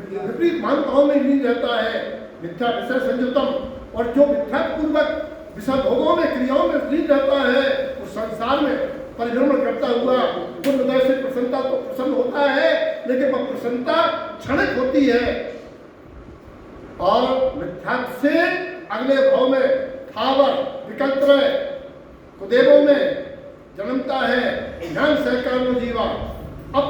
विपरीत मान्यताओं में लीन रहता है। मिथ्या विषय संयुक्तम, और जो मिथ्या पूर्वक विषय भोगों में क्रियाओं में लीन रहता है, उस संसार में परिभ्रमण करता हुआ पूर्ण हृदय से प्रसन्नता तो प्रसन्न होता है, लेकिन वह प्रसन्नता क्षणिक होती है, और मिथ्या से अगले भाव में थावर विकल्प कुदेवों में जन्मता है। ज्ञान सहकार जीवा अब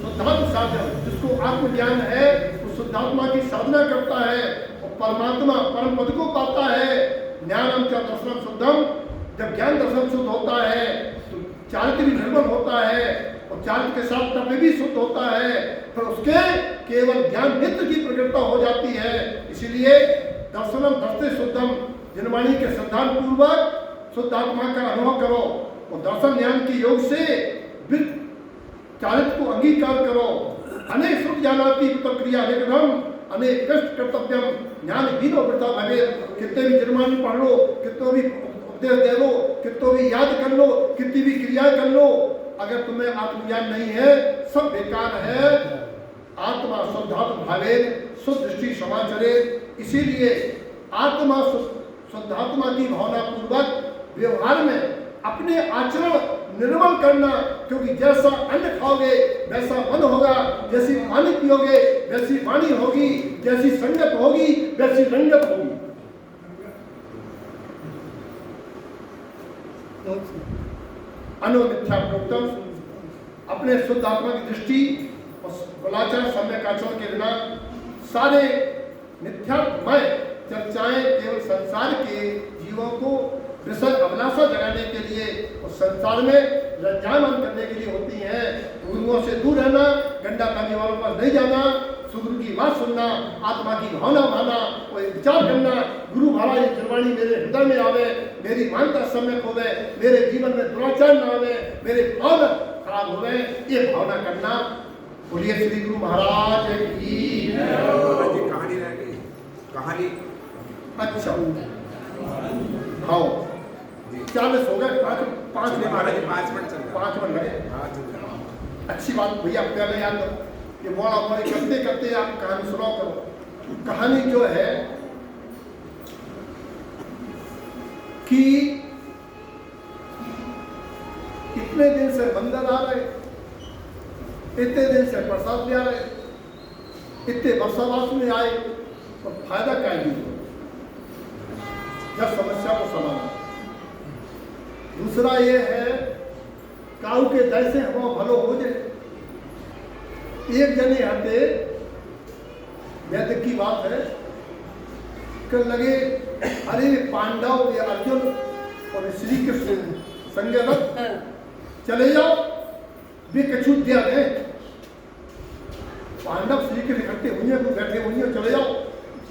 शुद्धात्म साधन, जिसको आत्मज्ञान है वो शुद्धात्मा की साधना करता है और परमात्मा परम पद को पाता है। ज्ञानम का दर्शन शुद्धम, जब ज्ञान दर्शन शुद्ध होता है तो चारित्र भी निर्मल होता है, और चारित्र के साथ तप भी शुद्ध होता है, फिर उसके केवल ज्ञान मित्र की प्रकटता हो जाती है। इसीलिए दर्शनम दर्शे शुद्धम, जनवाणी के सिद्धांत पूर्वक शुद्ध आत्मा का अनुभव करो, और दर्शन ज्ञान के योग से चारित्र को अंगीकार करो। अनेक शुद्ध ज्ञानाती प्रक्रिया निगम अनेक कष्ट कर्तव्यम ज्ञान हीनो वृथा भवे, कितने भी जनवाणी पढ़ लो, कितने भी उपदेश दे लो, कितने भी याद कर लो, कितनी भी क्रियाएं कर लो, अगर तुम्हें आत्मज्ञान नहीं है सब बेकार है। आत्मा शुद्धात्म भावे शुद्ध दृष्टि समाचरे, इसीलिए आत्मा शुद्धात्मा की भावना पूर्वक व्यवहार में अपने आचरण निर्मल करना, क्योंकि जैसा अन्न खाओगे वैसा मन होगा, जैसी पानी पियोगे वैसी वाणी होगी, जैसी संगत होगी वैसी रंगत होगी। अनुमिथ्या प्रोक्तम, अपने शुद्ध आत्मा की दृष्टि और कुलाचार सम्यक आचरण के बिना सारे मिथ्यामय चर्चाएं केवल संसार के जीवों को विषय अभिलाषा जगाने के लिए और संसार में रंजायमान करने के लिए होती हैं। गुरुओं से दूर रहना, गंडा करने वालों पर नहीं जाना, सुगुरु की बात सुनना, आत्मा की भावना माना और विचार करना, गुरु महाराज ये निर्वाणी मेरे हृदय में आवे, मेरी मानता सम्यक होवे, मेरे जीवन में दुराचार न आवे, मेरे भाव खराब होवे, ये भावना करना। बोलिए श्री गुरु महाराज की। कहानी रह गई, कहानी अच्छा हाँ 40 हो गए, 5 मिनट महाराज 5 मिनट चल रहा है। 5 मिनट लगे। हाँ चल रहा है। अच्छी बात भैया, पहले याद करो ये मोड़ा मोड़ी करते करते आप कहानी सुनाओ करो। कहानी जो है कि इतने दिन से मंदिर आ रहे, इतने दिन से प्रसाद ले आ रहे, इतने वर्षावास में आए, तो फायदा क्या नहीं हो जब समस्या को समाधान। दूसरा ये है काऊ के जैसे हम भलो हो जाए। एक जने हटे वैद्य की बात है कि लगे अरे पांडव या अर्जुन और श्री कृष्ण संगे रथ चले जाओ, वे कछु दिया दे। पांडव श्री कृष्ण इकट्ठे हुए तो बैठे हुए, चले जाओ,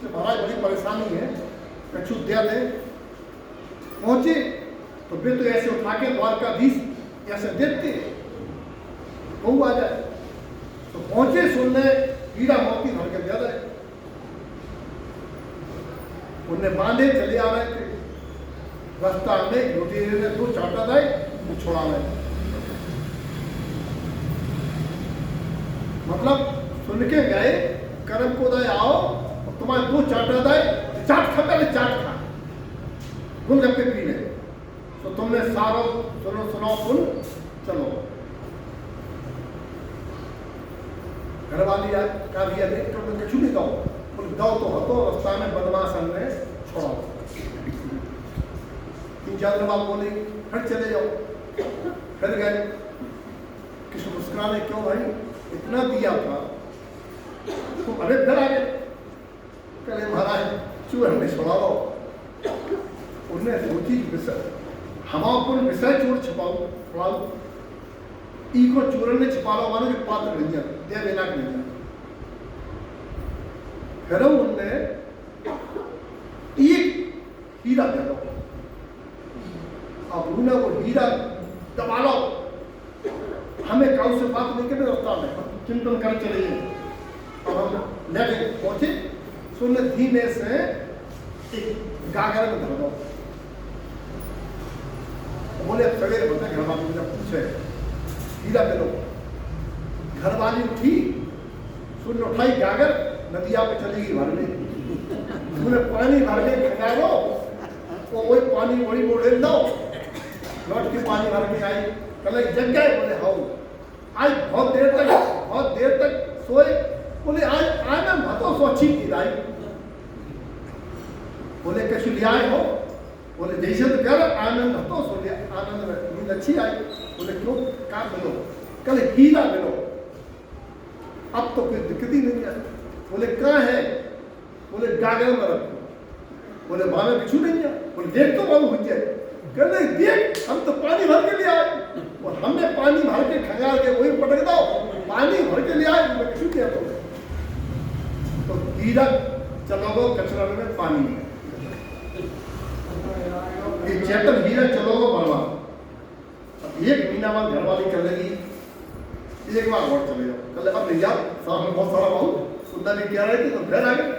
महाराज बड़ी परेशानी है, कछु दिया दे। पहुंचे तो वे तो ऐसे उठा के द्वारकाधीश ऐसे देखते कहू आ जाए, तो पहुंचे सुनने हीरा मोती भर के दिया जाए, उन्हें बांधे चले आ रहे थे। रास्ता में लुटेरे ने दो चाटा दाए वो छोड़ा रहे, मतलब सुन के गए कर्म को दाए आओ और तुम्हारे दो चाटा दाए, चाट खा, पहले चाट खा, गोलगप्पे पीने, तो तुमने सारो सुनो सुन चलो। घर वाली का दिया दे तो कछु नहीं दो, बोले दो तो हतो, रास्ता में बदमाश हमने छोड़ा। 3-4 दिन बाद बोले फिर चले जाओ, फिर गए। किसी मुस्कुराने क्यों भाई इतना दिया था तो अरे फिर आ गए, कहे महाराज क्यों हमने छोड़ा लो। उन्हें सोची विषय हम अपन विषय चोर छुपाओ, ई को चोरन ने छिपा लो मानो जो पात्र नहीं है, दे देना नहीं है। फिर उनने एक हीरा दे दो, अब उन्हें वो हीरा दबा लो, हमें काउ से बात नहीं करने रास्ता में, हम चिंतन कर चले गए। अब हम लेके पहुंचे, सुन धीमे से एक गागर में धर दो। बोले सवेरे बता, घर वाली मुझे पूछे हीरा दे लो। घर वाली उठी, सुन उठाई गागर, नदिया पे चली गई भरने, उन्हें पानी भर के खा लो, वो वही पानी वही मोड़े दो, लौट के पानी भर के आई। कल जग गए, बोले हाँ आज बहुत देर तक सोए, बोले आज मैं भातो सो अच्छी नींद आई। बोले कशु ले आए हो, बोले जैसे तो कर आनंद हतो सो लिया, आनंद नींद अच्छी आई। बोले क्यों, क्या मिलो, कल हीरा मिलो, अब तो कोई दिक्कत ही नहीं है। बोले कहाँ है, बोले गागर में रखो। बोले वहां में बिछू नहीं है, बोले देख तो बाबू हो जाए, कहने देख हम तो पानी भर के ले आए, और हमने पानी भर के खंगाल के वही पटक दो, पानी भर के ले आए, बिछू क्या तो हीरा चलोगो कचरा में पानी में, ये चैतन हीरा चलोगो बलवा। एक महीना बाद घर वाली कर लेगी, एक बार और चले जाओ, कल अब नहीं जाओ, सामने बहुत सारा बहुत सुनना नहीं क्या रहे थे, तो घर आ गए,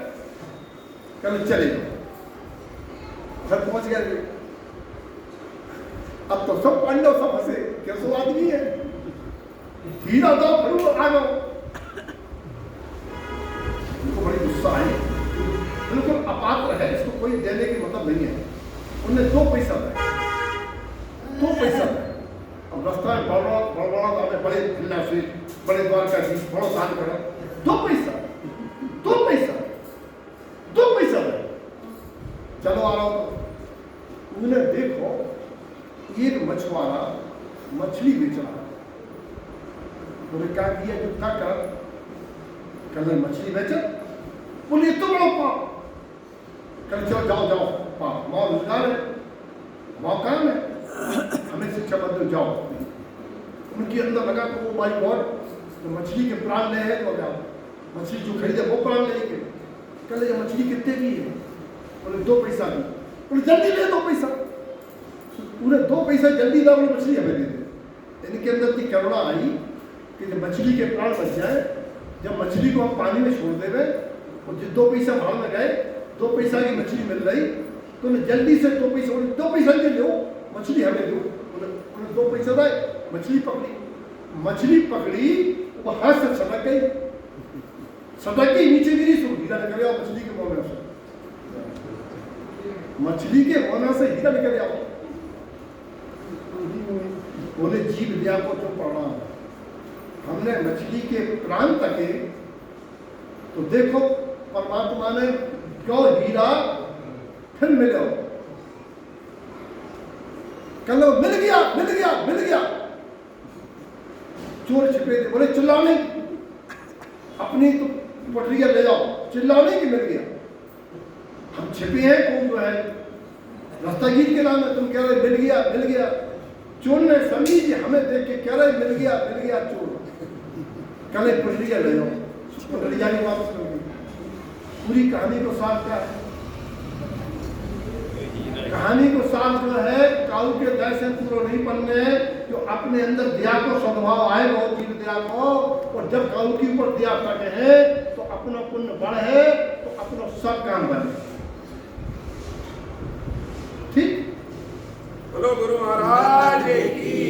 कल चले जाओ, घर पहुंच गए। अब तो सब पांडव सब हंसे, कैसो आदमी है, हीरा दो फिर आ जाओ। उनको बड़ी गुस्सा आई, बिल्कुल अपात्र है, इसको कोई देने की मतलब नहीं है। उन्हें 2 पैसा दिया, 2 पैसा दिया। अब रास्ता में बड़बड़ा बड़े फिल्ला से बड़े द्वारकाधीश बड़ो दान करो, 2 पैसा दे, चलो आ रहा हूं। उन्हें देखो एक मछुआरा मछली बेच रहा है, बोले क्या किया, जो क्या कर, कल मछली बेचा, बोले तो बड़ा पाप, कल चलो जाओ पाप, माँ रोजगार है, माँ काम है, हमें शिक्षा मत जाओ। उनके अंदर लगा तो वो माई गॉड, तो मछली के प्राण ले है, तो क्या मछली जो खरीदे वो प्राण लेंगे। कल ये मछली कितने की है, बोले 2 पैसा की, बोले जल्दी ले 2 पैसा, उन्हें 2 पैसा जल्दी दो, मछली हमें दे दे। इनके अंदर की करुणा आई कि जब मछली के प्राण बच जाए, जब मछली को हम पानी में छोड़ देवे और जो 2 पैसा भाड़ में गए, 2 पैसा की मछली मिल रही, तो उन्हें जल्दी से 2 पैसा, 2 पैसा के लो, मछली हमें दो, उन्हें 2 पैसा दाए, मछली पकड़ी, वो हाथ से सटक गई, नीचे गिरी, सो हीरा निकल आओ मछली के मोहना से, मछली के मोहना से हीरा निकल आओ। बोले जीव दया को जो प्रणाम, हमने मछली के प्राण तके, तो देखो परमात्मा ने क्यों हीरा फिर मिलो, कल मिल गया मिल गया मिल गया। चोर छिपे थे, बोले चिल्लाओ नहीं, अपनी तो पटरिया ले जाओ, चिल्लाओ नहीं कि मिल गया। हम छिपे हैं, कौन जो है रास्तागीर के नाम है, तुम कह रहे मिल गया मिल गया। चोर ने समझी कि हमें देख के कह रहे मिल गया चोर, कल पटरिया ले जाओ, पटरिया की वापस कर दी। पूरी कहानी को साफ क्या है? कहानी को साफ जो है, काऊ के दय से पूरा नहीं बनने, जो अपने अंदर दया को स्वभाव आए वो जीव दया को, और जब काऊ के ऊपर दया करते हैं तो अपना पुण्य बढ़े, तो अपना सब काम बने। ठीक, बोलो गुरु महाराज की